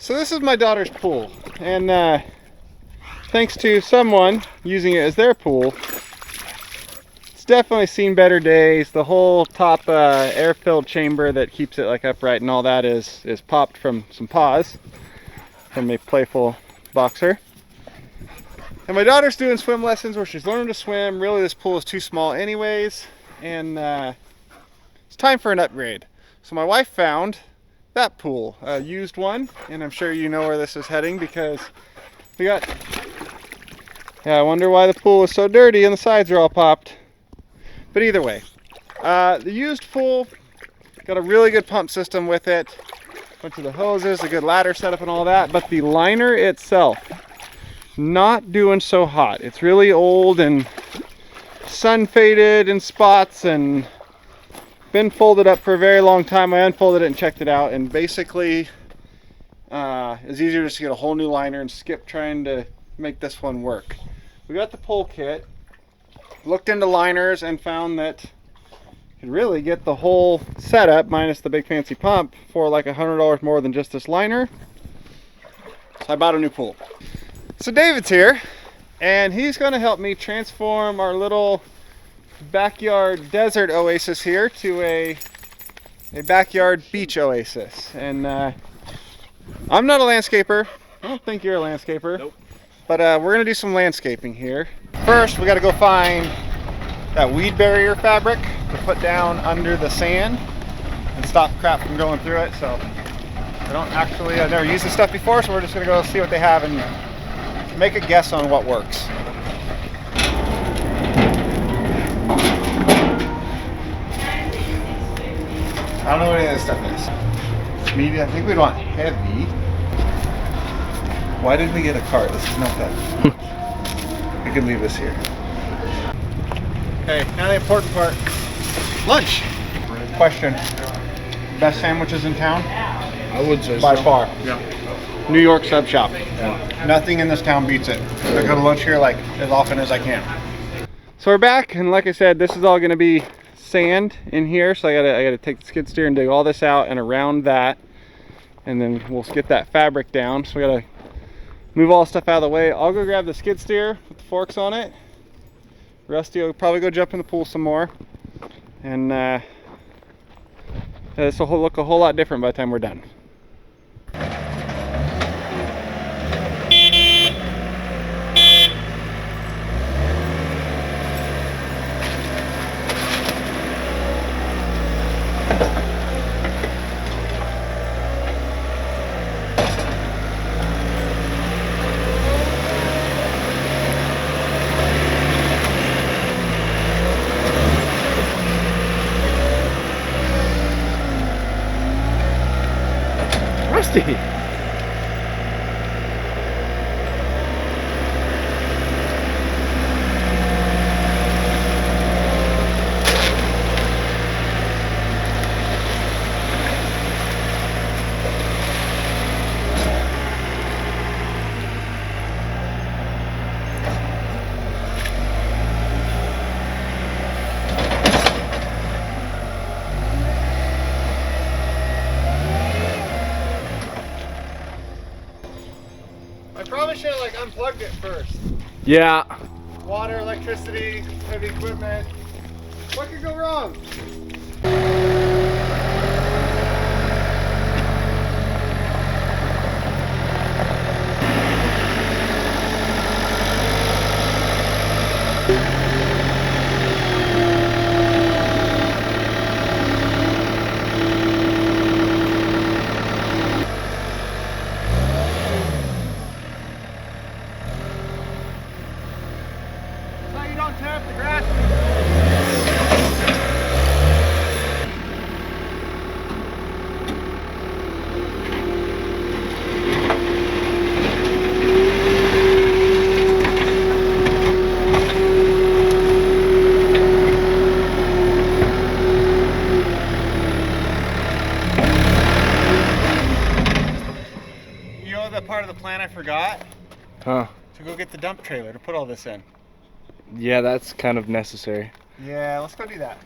So this is my daughter's pool, and thanks to someone using it as their pool, it's definitely seen better days. The whole top air-filled chamber that keeps it like upright and all that is popped from some paws from a playful boxer. And my daughter's doing swim lessons where she's learning to swim. Really, this pool is too small anyways, and it's time for an upgrade. So my wife found that pool, a used one, and I'm sure you know where this is heading because we got, yeah, I wonder why the pool is so dirty and the sides are all popped. But either way, the used pool got a really good pump system with it, bunch of the hoses, a good ladder setup and all that, but the liner itself, not doing so hot. It's really old and sun faded in spots and been folded up for a very long time. I unfolded it and checked it out, and basically it's easier just to get a whole new liner and skip trying to make this one work. We got the pull kit, looked into liners and found that you could really get the whole setup minus the big fancy pump for like $100 more than just this liner. So I bought a new pool. So David's here and he's going to help me transform our little backyard desert oasis here to a backyard beach oasis. And I'm not a landscaper. I don't think you're a landscaper. Nope. But we're gonna do some landscaping here. First, we gotta go find that weed barrier fabric to put down under the sand and stop crap from going through it. So I've never used this stuff before, so we're just gonna go see what they have and make a guess on what works. I don't know what any of this stuff is. Medium, I think we'd want heavy. Why did we get a cart? This is not that. We can leave this here. Okay, now the important part. Lunch. Question. Best sandwiches in town? I would say By so. far. Yeah. New York Sub Shop. Yeah. Nothing in this town beats it. I go to lunch here like as often as I can. So we're back, and like I said, this is all gonna be sand in here, so I gotta take the skid steer and dig all this out and around that, and then we'll get that fabric down. So we gotta move all the stuff out of the way. I'll go grab the skid steer with the forks on it. Rusty will probably go jump in the pool some more, and this will look a whole lot different by the time we're done. Rusty! I probably should have like unplugged it first. Yeah. Water, electricity, heavy equipment. What could go wrong? So you don't tear up the grass. You know the part of the plan I forgot? Huh. To go get the dump trailer to put all this in. Yeah, that's kind of necessary. Yeah, let's go do that.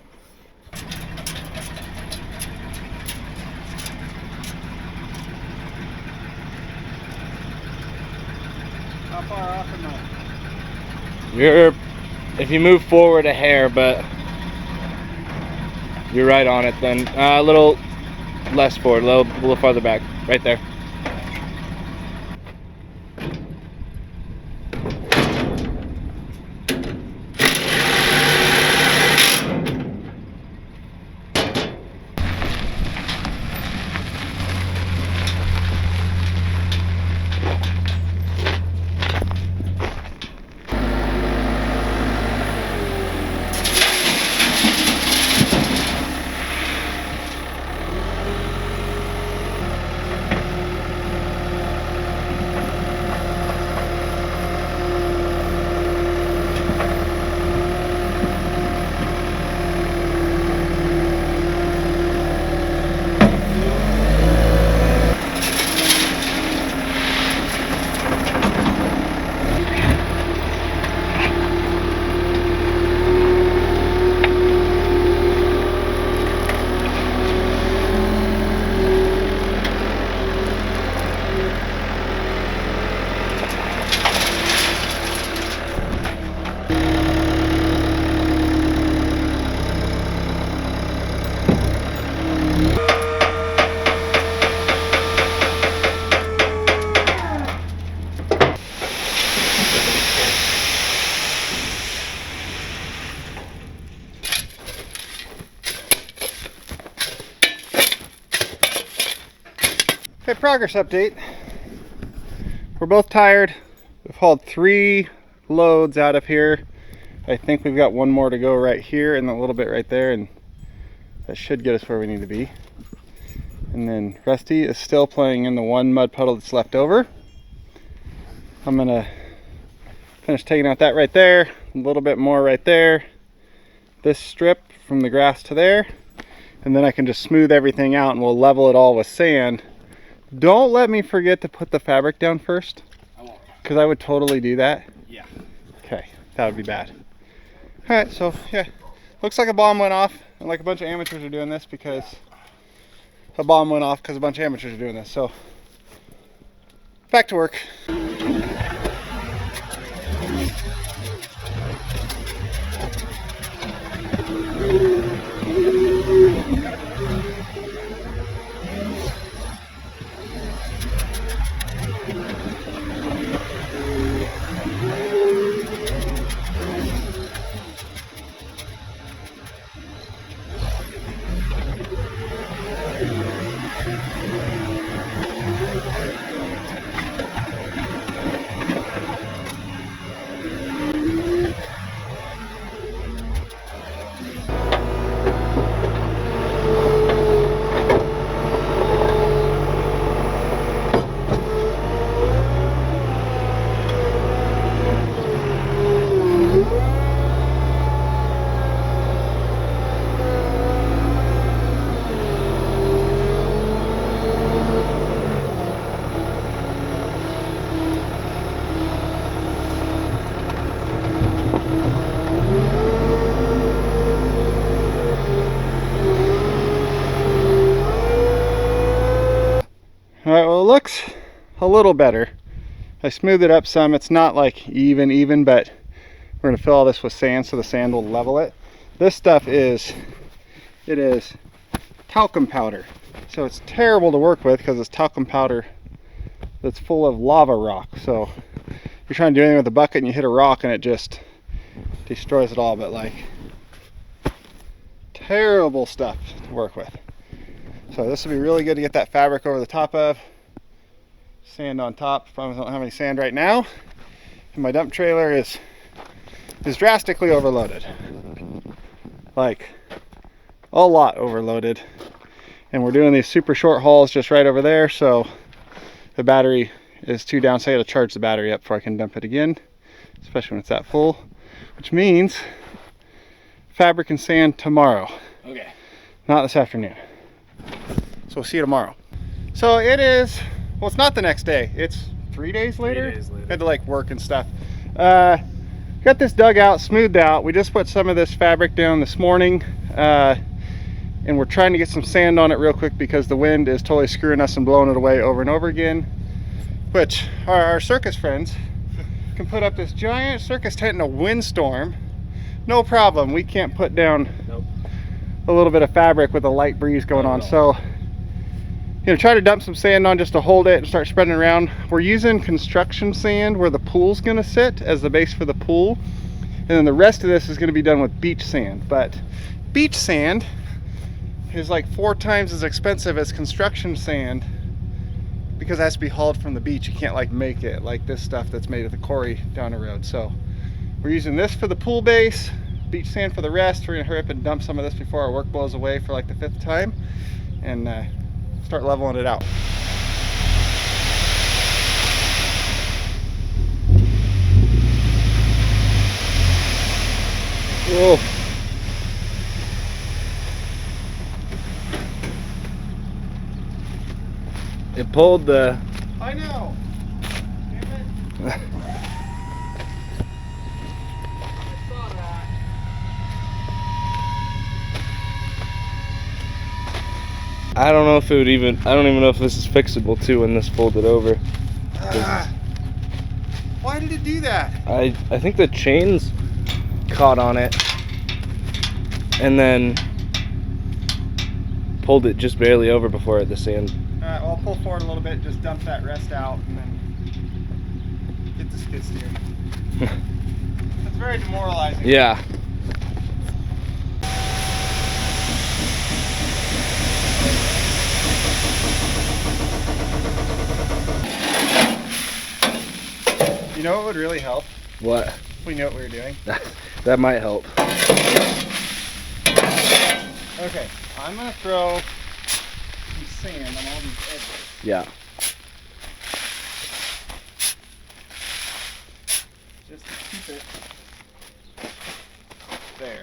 How far off am I? You're, if you move forward a hair, but you're right on it then. A little less forward, a little farther back, right there. Okay, progress update. We're both tired. We've hauled 3 loads out of here. I think we've got 1 more to go right here and a little bit right there, and that should get us where we need to be. And then Rusty is still playing in the 1 mud puddle that's left over. I'm gonna finish taking out that right there, a little bit more right there, this strip from the grass to there, and then I can just smooth everything out and we'll level it all with sand. Don't let me forget to put the fabric down first, because I would totally do that. Yeah. Okay, that would be bad. All right, so yeah, looks like a bomb went off, and like a bunch of amateurs are doing this because a bomb went off because a bunch of amateurs are doing this. So back to work. All right, well, it looks a little better. I smoothed it up some. It's not like even, but we're gonna fill all this with sand so the sand will level it. This stuff is talcum powder. So it's terrible to work with because it's talcum powder that's full of lava rock. So you're trying to do anything with a bucket and you hit a rock and it just destroys it all, but like terrible stuff to work with. So this will be really good to get that fabric over the top of. Sand on top. Probably don't have any sand right now. And my dump trailer is drastically overloaded. Like a lot overloaded. And we're doing these super short hauls just right over there, so the battery is too down, so I gotta charge the battery up before I can dump it again, especially when it's that full, which means fabric and sand tomorrow. Okay. Not this afternoon. So we'll see you tomorrow. So it is, well, it's not the next day. It's 3 days later. 3 days later. Had to like work and stuff. Got this dug out, smoothed out. We just put some of this fabric down this morning. And we're trying to get some sand on it real quick because the wind is totally screwing us and blowing it away over and over again. Which our circus friends can put up this giant circus tent in a windstorm. No problem. We can't put down a little bit of fabric with a light breeze going on. So, you know, try to dump some sand on just to hold it and start spreading it around. We're using construction sand where the pool's gonna sit as the base for the pool. And then the rest of this is gonna be done with beach sand. But beach sand is like 4 times as expensive as construction sand because it has to be hauled from the beach. You can't like make it like this stuff that's made at the quarry down the road. So we're using this for the pool base, beach sand for the rest. We're gonna hurry up and dump some of this before our work blows away for like the 5th time and start leveling it out. Whoa. It pulled the... I know. Damn it. I saw that. I don't know if it would even... I don't even know if this is fixable too when this folded over. Why did it do that? I think the chains caught on it and then pulled it just barely over before the sand. Alright, well, I'll pull forward a little bit, just dump that rest out, and then get the skid steer. That's very demoralizing. Yeah. You know what would really help? What? If we knew what we were doing. That might help. Okay, I'm gonna throw some sand on all these edges. Yeah. Just to keep it there.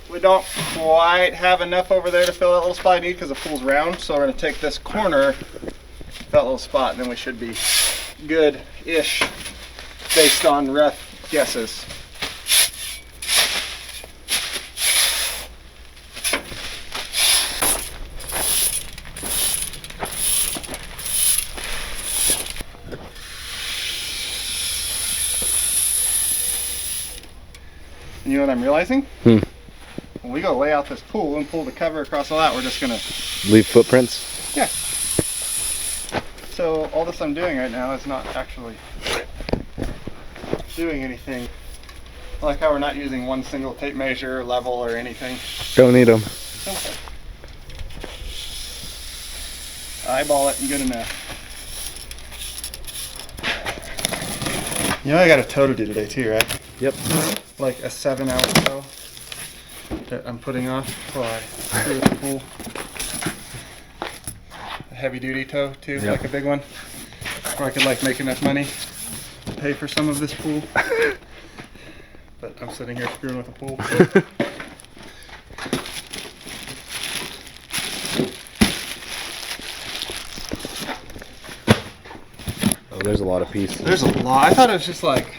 We don't quite have enough over there to fill that little spot I need because the pool's round. So we're going to take this corner, that little spot, and then we should be good-ish based on rough guesses. And you know what I'm realizing? When we go lay out this pool and pull the cover across all that, we're just gonna Leave footprints? Yeah. So all this I'm doing right now is not actually doing anything. Like how we're not using one single tape measure, level, or anything. Don't need them. Okay. Eyeball it and good enough. You know I got a tow to do today too, right? Yep. Like a 7-hour tow that I'm putting off while I screw with the pool. A heavy duty tow too, Yep. like a big one. Where I could like make enough money to pay for some of this pool. But I'm sitting here screwing with the pool. there's a lot of pieces. There's a lot. I thought it was just like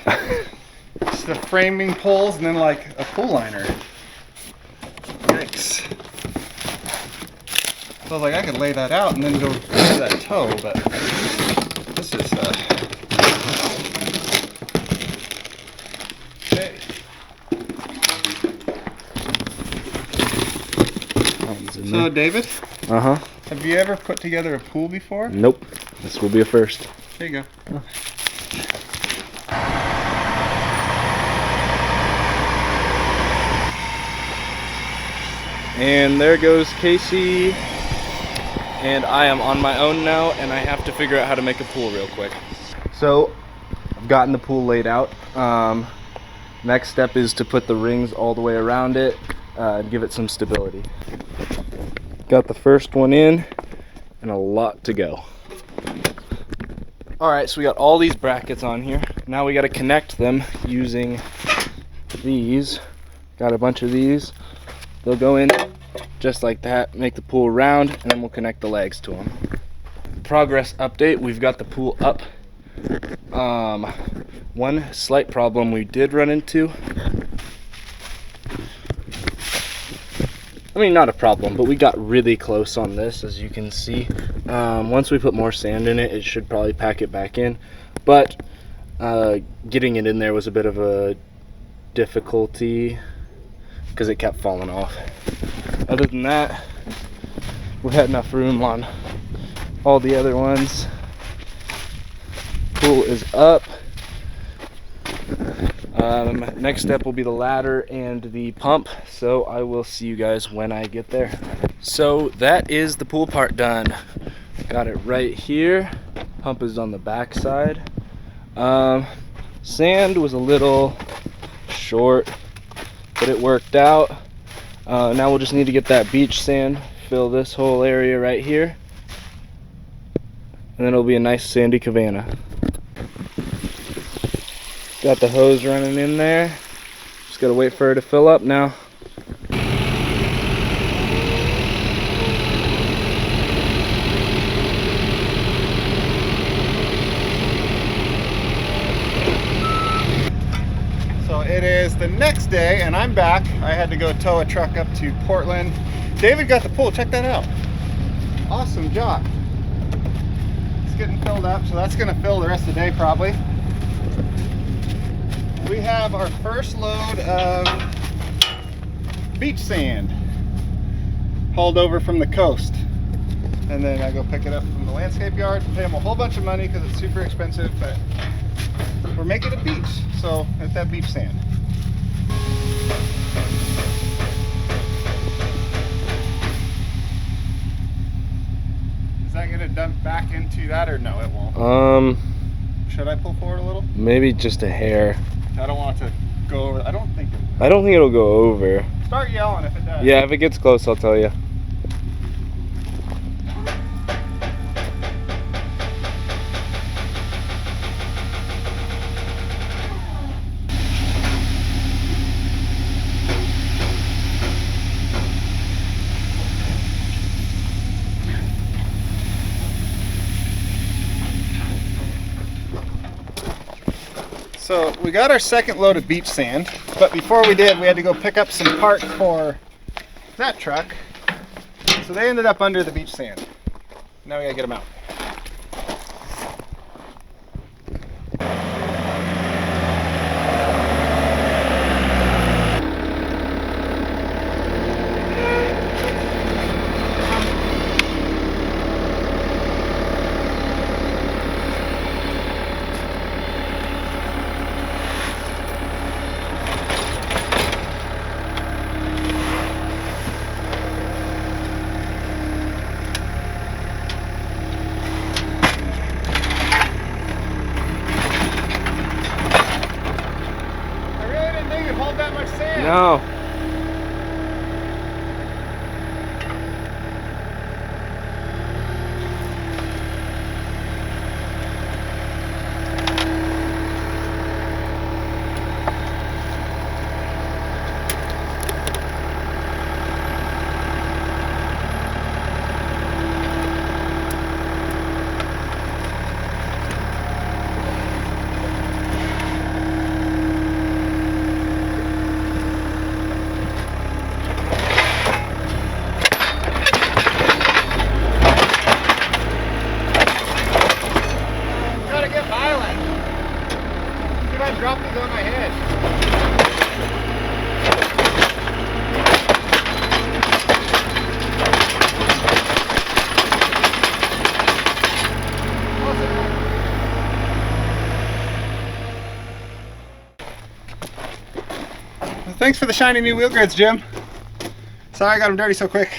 just the framing poles and then like a pull liner. Yikes. So I was like, I could lay that out and then go to that toe, but this is okay. So David, have you ever put together a pool before? Nope. This will be a first. There you go. Oh. And there goes Casey. And I am on my own now, and I have to figure out how to make a pool real quick. So, I've gotten the pool laid out. Next step is to put the rings all the way around it and give it some stability. Got the first one in, and a lot to go. Alright, so we got all these brackets on here. Now we got to connect them using these. Got a bunch of these. They'll go in just like that, make the pool round, and then we'll connect the legs to them. Progress update, we've got the pool up. One slight problem we did run into, I mean, not a problem, but we got really close on this, as you can see. Once we put more sand in it, it should probably pack it back in, but getting it in there was a bit of a difficulty because it kept falling off. Other than that, we had enough room on all the other ones. Pool is up. Next step will be the ladder and the pump, so I will see you guys when I get there. So that is the pool part done. Got it right here. Pump is on the back side. Sand was a little short, but it worked out. Now we'll just need to get that beach sand, fill this whole area right here, and then it'll be a nice sandy cabana. Got the hose running in there. Just gotta wait for her to fill up now. So it is the next day and I'm back. I had to go tow a truck up to Portland. David got the pool, check that out. Awesome job. It's getting filled up, so that's gonna fill the rest of the day probably. We have our first load of beach sand hauled over from the coast. And then I go pick it up from the landscape yard, pay them a whole bunch of money because it's super expensive, but we're making a beach, so it's that beach sand. Is that gonna dump back into that or no, it won't? Should I pull forward a little? Maybe just a hair. I don't want it to go over. I don't think it'll go over. Start yelling if it does. Yeah, if it gets close, I'll tell you. So we got our second load of beach sand, but before we did, we had to go pick up some parts for that truck. So they ended up under the beach sand. Now we gotta get them out. No. ahead. Well, thanks for the shiny new wheel grids, Jim. Sorry I got them dirty so quick.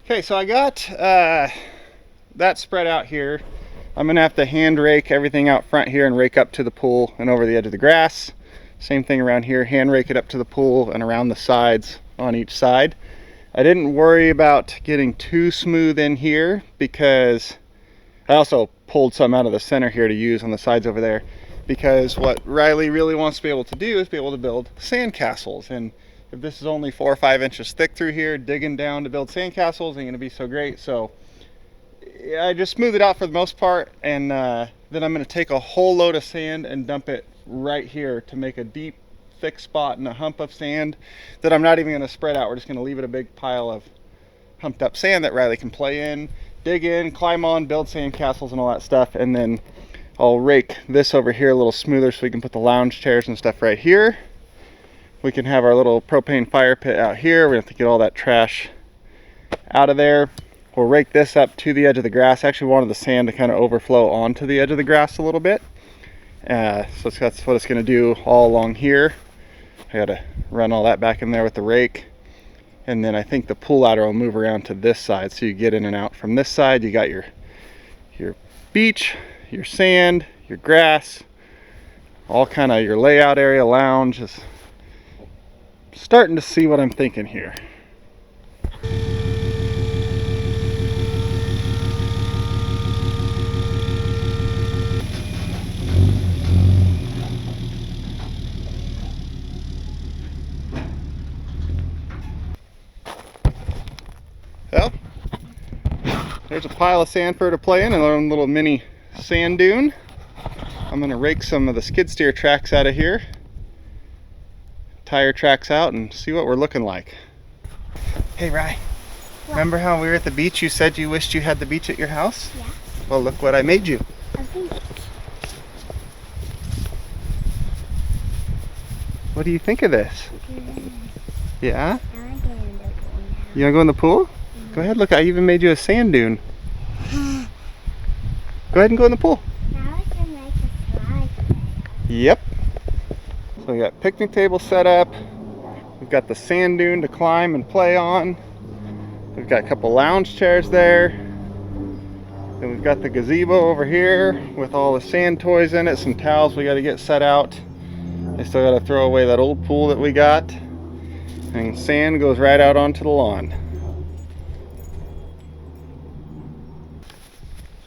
Okay, so I got that spread out here. I'm gonna have to hand rake everything out front here and rake up to the pool and over the edge of the grass. Same thing around here, hand rake it up to the pool and around the sides on each side. I didn't worry about getting too smooth in here because I also pulled some out of the center here to use on the sides over there, because what Riley really wants to be able to do is be able to build sand castles. And if this is only 4 or 5 inches thick through here, digging down to build sand castles ain't gonna be so great. So I just smooth it out for the most part, and then I'm gonna take a whole load of sand and dump it right here to make a deep, thick spot and a hump of sand that I'm not even gonna spread out. We're just gonna leave it a big pile of humped up sand that Riley can play in, dig in, climb on, build sand castles and all that stuff. And then I'll rake this over here a little smoother so we can put the lounge chairs and stuff right here. We can have our little propane fire pit out here. We have to get all that trash out of there. We'll rake this up to the edge of the grass. I actually wanted the sand to kind of overflow onto the edge of the grass a little bit. So that's what it's going to do all along here. I got to run all that back in there with the rake. And then I think the pull ladder will move around to this side, so you get in and out from this side. You got your beach, your sand, your grass, all kind of your layout area, lounge. Just starting to see what I'm thinking here. Well, there's a pile of sand for her to play in, and our own little mini sand dune. I'm going to rake some of the skid steer tracks out of here, tire tracks out, and see what we're looking like. Hey Rye, remember how we were at the beach? You said you wished you had the beach at your house? Yeah. Well, look what I made you. A beach. What do you think of this? Good. Yeah? I want to get in the pool now. You want to go in the pool? Go ahead, look, I even made you a sand dune. Go ahead and go in the pool. Now I can make a slide today. Yep. So we got picnic table set up. We've got the sand dune to climb and play on. We've got a couple lounge chairs there. Then we've got the gazebo over here with all the sand toys in it, some towels we got to get set out. I still got to throw away that old pool that we got. And sand goes right out onto the lawn.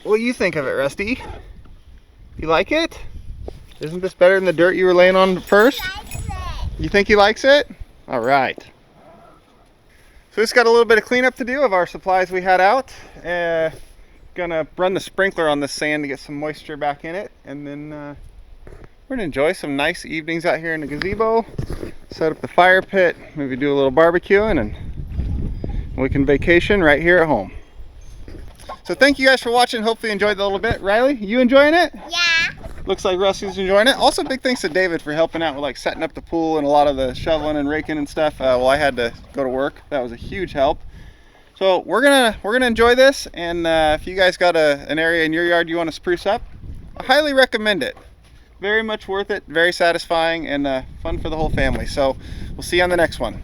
What do you think of it, Rusty? You like it? Isn't this better than the dirt you were laying on first? You think he likes it? All right. So just got a little bit of cleanup to do of our supplies we had out. Gonna run the sprinkler on this sand to get some moisture back in it, and then we're gonna enjoy some nice evenings out here in the gazebo. Set up the fire pit, maybe do a little barbecuing, and we can vacation right here at home. So thank you guys for watching. Hopefully you enjoyed the little bit. Riley, you enjoying it? Yeah. Looks like Rusty's enjoying it. Also, big thanks to David for helping out with like setting up the pool and a lot of the shoveling and raking and stuff while I had to go to work. That was a huge help. So we're gonna enjoy this, and if you guys got an area in your yard you want to spruce up, I highly recommend it. Very much worth it, very satisfying, and fun for the whole family. So we'll see you on the next one.